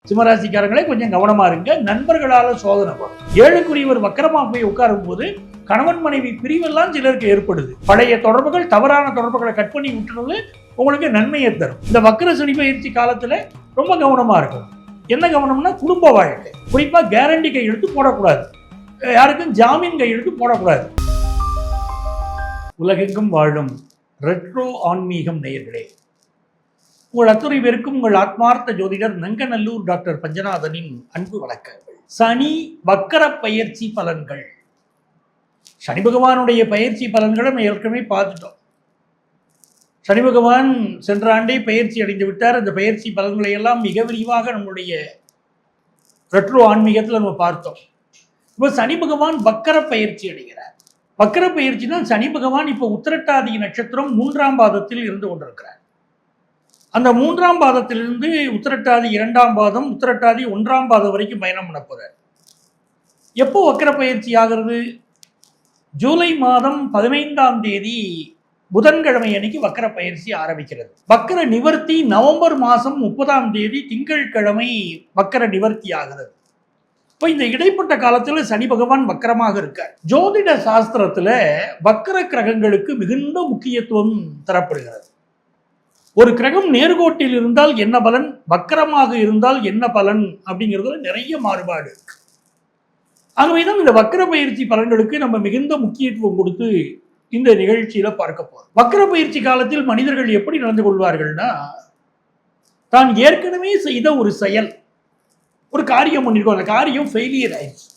சிம்மராசிக்காரங்களே கொஞ்சம் கவனமா இருங்க. நண்பர்களால சோதனை வரும். ஏழுக்குரியவர் வக்கரமா போய் உட்காரும் போது கணவன் மனைவி பிரிவெல்லாம் சிலருக்கு ஏற்படுது. பழைய தொடர்புகள், தவறான தொடர்புகளை கட் பண்ணி விட்டுறது உங்களுக்கு நன்மையை தரும். இந்த வக்கர சனி பயிற்சி காலத்துல ரொம்ப கவனமா இருக்கணும். என்ன கவனம்னா குடும்ப வாழ்க்கை, குறிப்பா கேரண்டி கையெழுத்து போடக்கூடாது. யாருக்கும் ஜாமீன் கையெழுத்து போடக்கூடாது. உலகெங்கும் வாழும் ரெட்ரோ ஆன்மீகம் நேயர்களே, உங்கள் அத்துறை பேருக்கும் உங்கள் ஆத்மார்த்த ஜோதிடர் நங்கநல்லூர் டாக்டர் பஞ்சநாதனின் அன்பு வணக்கங்கள். சனி வக்கர பயிற்சி பலன்கள். சனி பகவானுடைய பயிற்சி பலன்களை நம்ம ஏற்கனவே பார்த்துட்டோம். சனி பகவான் சென்ற ஆண்டே பயிற்சி அடைந்து விட்டார். அந்த பயிற்சி பலன்களை எல்லாம் மிக விரிவாக நம்முடைய ரெட்ரோ ஆன்மீகத்தில் நம்ம பார்த்தோம். இப்போ சனி பகவான் வக்கர பயிற்சி அடைகிறார். வக்கர பயிற்சினா சனி பகவான் இப்போ உத்திரட்டாதி நட்சத்திரம் 3ஆம் பாதத்தில் இருந்து கொண்டிருக்கிறார். அந்த 3ஆம் பாதத்திலிருந்து உத்திரட்டாதி 2ஆம் பாதம், உத்திரட்டாதி 1ஆம் பாதம் வரைக்கும் பயணம் பண்ண போறார். எப்போ வக்கர பயிற்சி ஆகிறது? ஜூலை மாதம் 15ஆம் தேதி புதன்கிழமை அன்னைக்கு வக்கர பயிற்சி ஆரம்பிக்கிறது. வக்கர நிவர்த்தி நவம்பர் மாதம் 30ஆம் தேதி திங்கட்கிழமை வக்கர நிவர்த்தி ஆகிறது. இப்போ இந்த இடைப்பட்ட காலத்தில் சனி பகவான் வக்கரமாக இருக்கார். ஜோதிட சாஸ்திரத்துல வக்கர கிரகங்களுக்கு மிகுந்த முக்கியத்துவம் தரப்படுகிறது. ஒரு கிரகம் நேர்கோட்டில் இருந்தால் என்ன பலன், வக்கரமாக இருந்தால் என்ன பலன் அப்படிங்கிறதுல நிறைய மாறுபாடு இருக்கு. ஆகவேதான் இந்த வக்கர பயிற்சி பலன்களுக்கு நம்ம மிகுந்த முக்கியத்துவம் கொடுத்து இந்த நிகழ்ச்சியில பார்க்க போறோம். வக்கர பயிற்சி காலத்தில் மனிதர்கள் எப்படி நடந்து கொள்வார்கள்னா, தான் ஏற்கனவே செய்த ஒரு செயல், ஒரு காரியம் பண்ணிருக்கோம், அந்த காரியம் ஃபெயிலியர் ஆயிடுச்சு.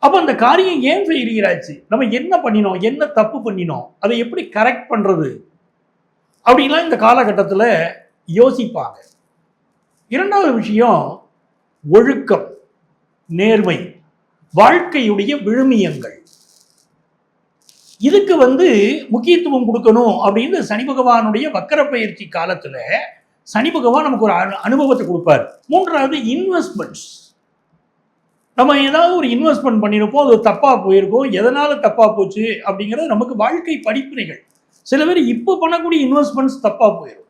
அப்போ அந்த காரியம் ஏன் ஃபெயிலியர் ஆச்சு, நம்ம என்ன பண்ணினோம், என்ன தப்பு பண்ணினோம், அதை எப்படி கரெக்ட் பண்றது அப்படின்லாம் இந்த காலகட்டத்தில் யோசிப்பாங்க. இரண்டாவது விஷயம் ஒழுக்கம், நேர்மை, வாழ்க்கையுடைய விழுமியங்கள். இதுக்கு முக்கியத்துவம் கொடுக்கணும் அப்படின்னு சனி பகவானுடைய வக்கர பயிற்சி காலத்துல சனி பகவான் நமக்கு ஒரு அனுபவத்தை கொடுப்பார். மூன்றாவது இன்வெஸ்ட்மெண்ட்ஸ். நம்ம ஏதாவது ஒரு இன்வெஸ்ட்மெண்ட் பண்ணிருப்போம், அது தப்பா போயிருக்கோம், எதனால தப்பா போச்சு அப்படிங்கிறது நமக்கு வாழ்க்கை படிப்பினைகள். சில பேர் இப்போ பண்ணக்கூடிய இன்வெஸ்ட்மெண்ட்ஸ் தப்பா போயிடும்.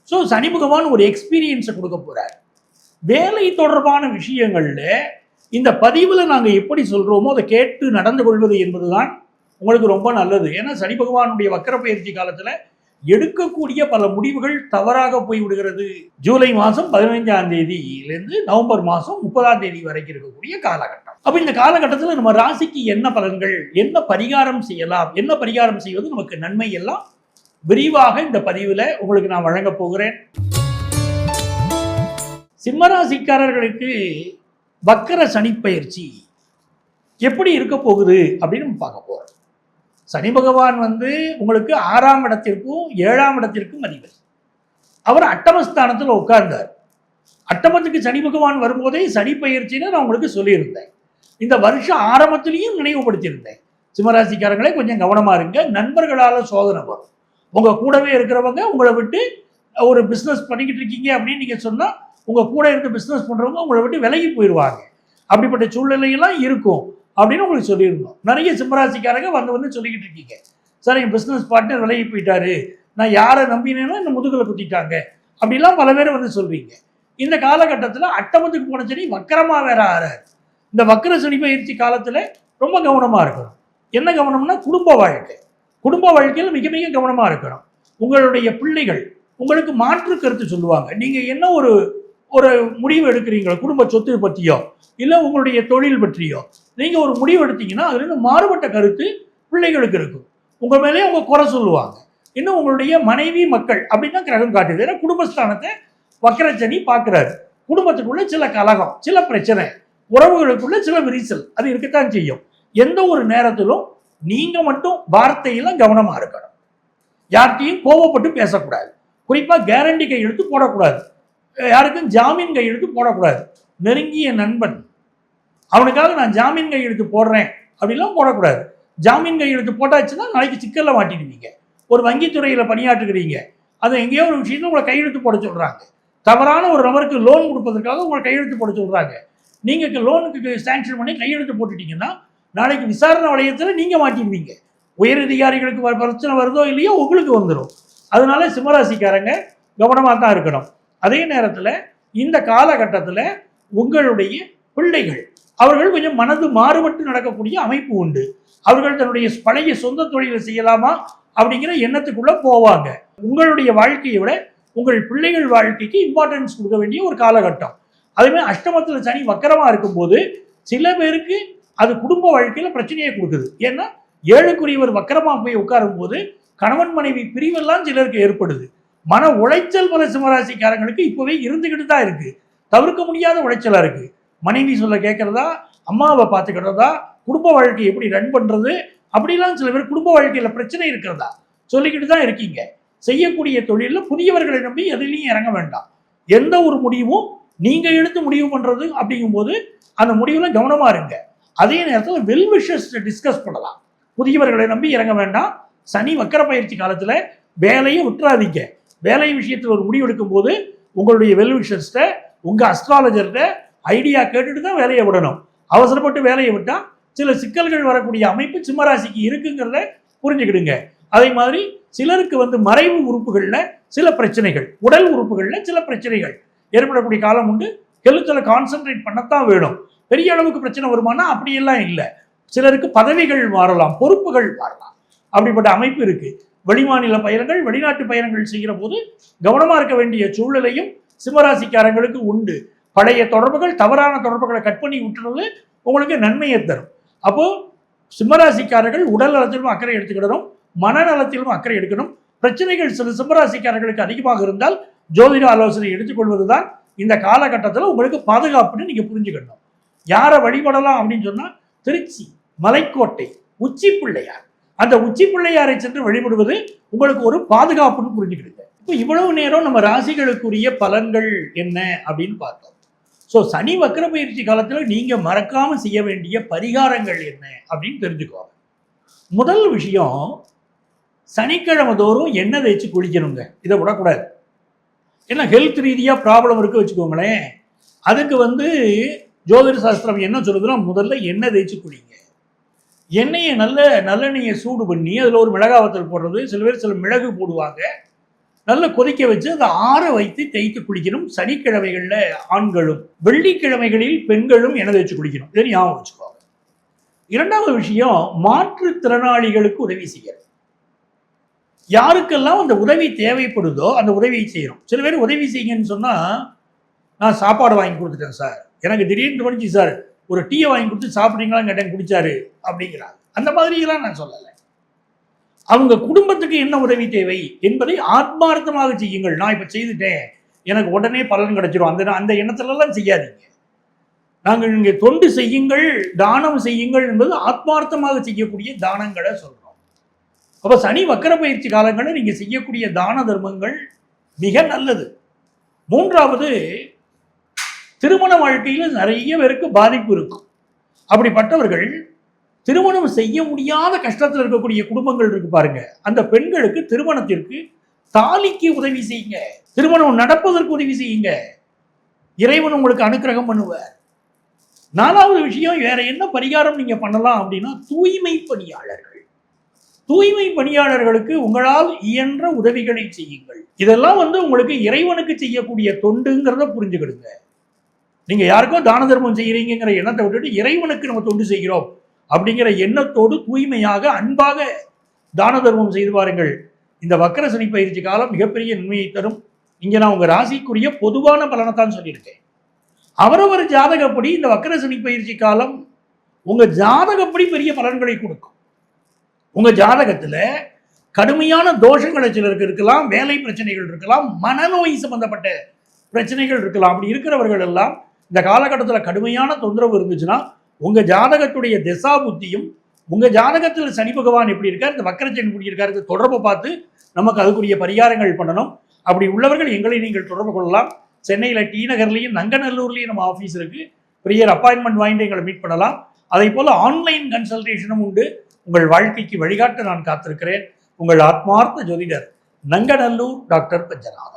ஸோ சனி பகவான் ஒரு எக்ஸ்பீரியன்ஸை கொடுக்க போறார். வேலை தொடர்பான விஷயங்கள்ல இந்த பதிவில் நாங்கள் எப்படி சொல்றோமோ அதை கேட்டு நடந்து கொள்வது என்பதுதான் உங்களுக்கு ரொம்ப நல்லது. ஏன்னா சனி பகவானுடைய வக்கர பயிற்சி காலத்துல எடுக்கக்கூடிய பல முடிவுகள் தவறாக போய் விடுகிறது. ஜூலை மாதம் 15ஆம் தேதியிலிருந்து நவம்பர் மாதம் 30ஆம் தேதி வரைக்கும் இருக்கக்கூடிய காலகட்டம். அப்ப இந்த காலகட்டத்தில் நம்ம ராசிக்கு என்ன பலன்கள், என்ன பரிகாரம் செய்யலாம், என்ன பரிகாரம் செய்வது நமக்கு நன்மை, எல்லாம் விரிவாக இந்த பதிவில் உங்களுக்கு நான் வழங்க போகிறேன். சிம்மராசிக்காரர்களுக்கு வக்கர சனி பயிற்சி எப்படி இருக்க போகுது அப்படின்னு நம்ம பார்க்க போறோம். சனி பகவான் உங்களுக்கு 6ஆம் இடத்திற்கும் 7ஆம் இடத்திற்கும் அதிபதி. அவர் அட்டமஸ்தானத்தில் உட்கார்ந்தார். அட்டமத்துக்கு சனி பகவான் வரும்போதே சனி பயிற்சின்னு நான் உங்களுக்கு சொல்லியிருந்தேன். இந்த வருஷம் ஆரம்பத்திலையும் நினைவுபடுத்தியிருந்தேன். சிம்மராசிக்காரங்களே கொஞ்சம் கவனமா இருங்க. நண்பர்களால சோதனை வரும். உங்க கூடவே இருக்கிறவங்க உங்களை விட்டு ஒரு பிஸ்னஸ் பண்ணிக்கிட்டு இருக்கீங்க அப்படின்னு நீங்க சொன்னா, உங்க கூட இருந்து பிஸ்னஸ் பண்றவங்க உங்களை விட்டு விலகி போயிடுவாங்க. அப்படிப்பட்ட சூழ்நிலையெல்லாம் இருக்கும் அப்படின்னு உங்களுக்கு சொல்லியிருந்தோம். நிறைய சிம்மராசிக்காரங்க வந்து சொல்லிக்கிட்டு இருக்கீங்க, சார் என் பிஸ்னஸ் பார்ட்னர் விலகி போயிட்டாரு, நான் யாரை நம்பினேன்னா இந்த முதுகுல குத்திட்டாங்க அப்படிலாம் பல பேர் சொல்றீங்க. இந்த காலகட்டத்தில் அட்டமத்துக்கு போன சனி வக்கரமா வேற ஆறாரு. இந்த வக்கர சனி பயிற்சி காலத்துல ரொம்ப கவனமா இருக்கணும். என்ன கவனம்னா குடும்ப வாழ்க்கை. குடும்ப வாழ்க்கையில் மிக மிக கவனமா இருக்கணும். உங்களுடைய பிள்ளைகள் உங்களுக்கு மாற்று கருத்து சொல்லுவாங்க. நீங்க என்ன ஒரு ஒரு முடிவு எடுக்கிறீங்களோ, குடும்ப சொத்து பற்றியோ இல்லை உங்களுடைய தொழில் பற்றியோ நீங்கள் ஒரு முடிவு எடுத்தீங்கன்னா அதுலேருந்து மாறுபட்ட கருத்து பிள்ளைகளுக்கு இருக்கும். உங்கள் மேலே அவங்க குறை சொல்லுவாங்க. இன்னும் உங்களுடைய மனைவி மக்கள் அப்படின்னு தான் கிரகம் காட்டுது. ஏன்னா குடும்பஸ்தானத்தை வக்கர சனி பார்க்குறாரு. குடும்பத்துக்குள்ள சில கலகம், சில பிரச்சனை, உறவுகளுக்குள்ள சில விரிசல் அது இருக்கத்தான் செய்யும். எந்த ஒரு நேரத்திலும் நீங்கள் மட்டும் வார்த்தையெல்லாம் கவனமாக இருக்கணும். யார்கிட்டையும் கோபப்பட்டு பேசக்கூடாது. குறிப்பாக கேரண்டி கையெழுத்து போடக்கூடாது. யாருக்கும் ஜாமீன் கையெழுத்து போடக்கூடாது. நெருங்கிய நண்பன் அவனுக்காக நான் ஜாமீன் கையெழுத்து போடுறேன் அப்படிலாம் போடக்கூடாது. ஜாமீன் கையெழுத்து போட்டாச்சுன்னா நாளைக்கு சிக்கல்ல மாட்டிடுவீங்க. ஒரு வங்கித்துறையில பணியாற்றுகிறீங்க, அதை எங்கேயோ ஒரு விஷயத்துல உங்களை கையெழுத்து போட சொல்றாங்க. தவறான ஒரு நபருக்கு லோன் கொடுப்பதற்காக உங்களை கையெழுத்து போட சொல்றாங்க. நீங்க லோனுக்கு சாங்ஷன் பண்ணி கையெழுத்து போட்டுட்டீங்கன்னா நாளைக்கு விசாரணை வளையத்தில் நீங்க மாட்டிடுவீங்க. உயர் அதிகாரிகளுக்கு பிரச்சனை வருதோ இல்லையோ உங்களுக்கு வந்துடும். அதனால சிம்மராசிக்காரங்க கவனமாக தான் இருக்கணும். அதே நேரத்தில் இந்த காலகட்டத்தில் உங்களுடைய பிள்ளைகள் அவர்கள் கொஞ்சம் மனது மாறுபட்டு நடக்கக்கூடிய அமைப்பு உண்டு. அவர்கள் தன்னுடைய பழைய சொந்த தொழிலை செய்யலாமா அப்படிங்கிற எண்ணத்துக்குள்ள போவாங்க. உங்களுடைய வாழ்க்கையை விட உங்கள் பிள்ளைகள் வாழ்க்கைக்கு இம்பார்ட்டன்ஸ் கொடுக்க வேண்டிய ஒரு காலகட்டம். அதுமாதிரி அஷ்டமத்தில் சனி வக்கரமா இருக்கும்போது சில பேருக்கு அது குடும்ப வாழ்க்கையில பிரச்சனையை கொடுக்குது. ஏன்னா 7க்குரியவர் வக்கரமா போய் உட்காரும் போது கணவன் மனைவி பிரிவெல்லாம் சிலருக்கு ஏற்படுது. மன உளைச்சல் பல சிம்மராசிக்காரங்களுக்கு இப்பவே இருந்துகிட்டு தான் இருக்கு. தவிர்க்க முடியாத உளைச்சலா இருக்கு. மனைவி சொல்ல கேட்கறதா, அம்மாவை பார்த்துக்கிறதா, குடும்ப வாழ்க்கையை எப்படி ரன் பண்றது, அப்படிலாம் சில பேர் குடும்ப வாழ்க்கையில பிரச்சனை இருக்கிறதா சொல்லிக்கிட்டு தான் இருக்கீங்க. செய்யக்கூடிய தொழிலில் புதியவர்களை நம்பி எதுலையும் இறங்க வேண்டாம். எந்த ஒரு முடிவும் நீங்க எடுத்து முடிவு பண்றது அப்படிங்கும்போது அந்த முடிவுல கவனமா இருங்க. அதே நேரத்தில் வெல்விஷர்ஸ் டிஸ்கஸ் பண்ணலாம். புதியவர்களை நம்பி இறங்க வேண்டாம். சனி வக்கர பயிற்சி காலத்துல வேலையை விட்டுறாதீங்க. வேலை விஷயத்தில் ஒரு முடிவு எடுக்கும் போது உங்களுடைய வெல்விஷர்ஸ்ட, உங்க அஸ்ட்ராலஜர்கிட்ட ஐடியா கேட்டுட்டு தான் வேலையை விடணும். அவசரப்பட்டு வேலையை விட்டா சில சிக்கல்கள் வரக்கூடிய அமைப்பு சிம்மராசிக்கு இருக்குங்கிறத புரிஞ்சுக்கிடுங்க. அதே மாதிரி சிலருக்கு மறைவு உறுப்புகள்ல சில பிரச்சனைகள், உடல் உறுப்புகள்ல சில பிரச்சனைகள் ஏற்படக்கூடிய காலம் உண்டு. ஹெல்த்ல கான்சென்ட்ரேட் பண்ணத்தான் வேணும். பெரிய அளவுக்கு பிரச்சனை வருமானா அப்படியெல்லாம் இல்லை. சிலருக்கு பதவிகள் மாறலாம், பொறுப்புகள் மாறலாம். அப்படிப்பட்ட அமைப்பு இருக்கு. வெளிமாநில பயணங்கள், வெளிநாட்டு பயணங்கள் செய்கிற போது கவனமா இருக்க வேண்டிய சூழ்நிலையும் சிம்மராசிக்காரங்களுக்கு உண்டு. பழைய தொடர்புகள், தவறான தொடர்புகளை கட் பண்ணி விட்டுறது உங்களுக்கு நன்மையை தரும். அப்போ சிம்மராசிக்காரர்கள் உடல் நலத்திலும் அக்கறை எடுத்துக்கிடணும், மனநலத்திலும் அக்கறை எடுக்கணும். பிரச்சனைகள் சில சிம்மராசிக்காரர்களுக்கு அதிகமாக இருந்தால் ஜோதிட ஆலோசனை எடுத்துக்கொள்வதுதான் இந்த காலகட்டத்தில் உங்களுக்கு பாதுகாப்புன்னு நீங்க புரிஞ்சுக்கணும். யாரை வழிபடலாம் அப்படின்னு சொன்னா, திருச்சி மலைக்கோட்டை உச்சி பிள்ளையார், அந்த உச்சி பிள்ளையாரை சென்று வழிபடுவது உங்களுக்கு ஒரு பாதுகாப்புன்னு புரிஞ்சுக்கிடுங்க. இப்போ இவ்வளவு நேரம் நம்ம ராசிகளுக்குரிய பலன்கள் என்ன அப்படின்னு பார்த்தோம். ஸோ சனி வக்கர பயிற்சி காலத்தில் நீங்க மறக்காம செய்ய வேண்டிய பரிகாரங்கள் என்ன அப்படின்னு தெரிஞ்சுக்கோங்க. முதல் விஷயம், சனிக்கிழமை தோறும் எண்ணெய் தேய்ச்சி குளிக்கணுங்க. இதை விடக்கூடாது. ஏன்னா ஹெல்த் ரீதியாக ப்ராப்ளம் இருக்கு வச்சுக்கோங்களேன். அதுக்கு ஜோதிட சாஸ்திரம் என்ன சொல்லுதுன்னா, முதல்ல எண்ணெய் தேய்ச்சி குளிங்க. எண்ணெயை நல்லெண்ணெயை சூடு பண்ணி அதில் ஒரு மிளகாவத்தல் போடுறது, சில பேர் சில மிளகு போடுவாங்க, நல்லா கொதிக்க வச்சு அதை ஆற வைத்து தேய்த்து குளிக்கணும். சனிக்கிழமைகளில் ஆண்களும், வெள்ளிக்கிழமைகளில் பெண்களும் எண்ணெய் தேய்ச்சி குளிக்கணும். இதை ஞாபகம் வச்சுக்கோங்க. இரண்டாவது விஷயம், மாற்றுத்திறனாளிகளுக்கு உதவி செய்யணும். யாருக்கெல்லாம் அந்த உதவி தேவைப்படுதோ அந்த உதவியை செய்யணும். சில பேர் உதவி செய்யுங்கன்னு சொன்னால், நான் சாப்பாடு வாங்கி கொடுத்துட்டேன் சார், எனக்கு திடீர்னு தோணுச்சு சார், ஒரு டீயை வாங்கி கொடுத்து சாப்பிட்றீங்களான்னு கேட்டேன், குடிச்சாரு அப்படிங்கிறாங்க. அந்த மாதிரியெல்லாம் நான் சொல்லலை. அவங்க குடும்பத்துக்கு என்ன உதவி தேவை என்பதை ஆத்மார்த்தமாக செய்யுங்கள். நான் இப்போ செய்துட்டேன், எனக்கு உடனே பலன் கிடைச்சிடும், அந்த எண்ணத்துலலாம் செய்யாதீங்க. நாங்கள் இங்கே தொண்டு செய்யுங்கள், தானம் செய்யுங்கள் என்பது ஆத்மார்த்தமாக செய்யக்கூடிய தானங்களை சொல்கிறோம். அப்போ சனி வக்கர பயிற்சி காலங்களில் நீங்கள் செய்யக்கூடிய தான தர்மங்கள் மிக நல்லது. மூன்றாவது, திருமண வாழ்க்கையில் நிறைய பேருக்கு பாதிப்பு இருக்கும். அப்படிப்பட்டவர்கள் திருமணம் செய்ய முடியாத கஷ்டத்தில் இருக்கக்கூடிய குடும்பங்கள் இருக்கு பாருங்க, அந்த பெண்களுக்கு திருமணத்திற்கு தாலிக்கு உதவி செய்யுங்க, திருமணம் நடப்பதற்கு உதவி செய்யுங்க. இறைவன் உங்களுக்கு அனுக்கிரகம் பண்ணுவார். நாலாவது விஷயம், வேற என்ன பரிகாரம் நீங்க பண்ணலாம் அப்படின்னா, தூய்மை பணியாளர்கள், தூய்மை பணியாளர்களுக்கு உங்களால் இயன்ற உதவிகளை செய்யுங்கள். இதெல்லாம் உங்களுக்கு இறைவனுக்கு செய்யக்கூடிய தொண்டுங்கிறத புரிஞ்சுக்கிடுங்க. நீங்க யாருக்கோ தான தர்மம் செய்யறீங்கிற எண்ணத்தை விட்டுட்டு இறைவனுக்கு நம்ம தொண்டு செய்கிறோம் அப்படிங்கிற எண்ணத்தோடு தூய்மையாக அன்பாக தான தர்மம் செய்து பாருங்கள். இந்த வக்கர சனி பயிற்சி காலம் மிகப்பெரிய நன்மையை தரும். இங்க நான் உங்க ராசிக்குரிய பொதுவான பலனைத்தான் சொல்லியிருக்கேன். அவரவர் ஜாதகப்படி இந்த வக்கர சனி பயிற்சி காலம் உங்க ஜாதகப்படி பெரிய பலன்களை கொடுக்கும். உங்க ஜாதகத்துல கடுமையான தோஷங்களை சிலருக்கு இருக்கலாம், வேலை பிரச்சனைகள் இருக்கலாம், மனநோய் சம்பந்தப்பட்ட பிரச்சனைகள் இருக்கலாம். அப்படி இருக்கிறவர்கள் எல்லாம் இந்த காலகட்டத்தில் கடுமையான தொந்தரவு இருந்துச்சுன்னா உங்க ஜாதகத்துடைய திசா புத்தியும், உங்க ஜாதகத்தில் சனி பகவான் எப்படி இருக்கார், இந்த வக்கரச்சனி எப்படி இருக்காரு தொடர்பு பார்த்து நமக்கு அதுக்குரிய பரிகாரங்கள் பண்ணணும். அப்படி உள்ளவர்கள் எங்களை நீங்கள் தொடர்பு கொள்ளலாம். சென்னையில் டி நகர்லையும் நங்கநல்லூர்லையும் நம்ம ஆஃபீஸ் இருக்கு. ப்ரியர் அப்பாயின்மெண்ட் வாங்கிட்டு எங்களை மீட் பண்ணலாம். அதே போல ஆன்லைன் கன்சல்டேஷனும் உண்டு. உங்கள் வாழ்க்கைக்கு வழிகாட்ட நான் காத்திருக்கிறேன். உங்கள் ஆத்மார்த்த ஜோதிடர் நங்கநல்லூர் டாக்டர் பஞ்சநாதன்.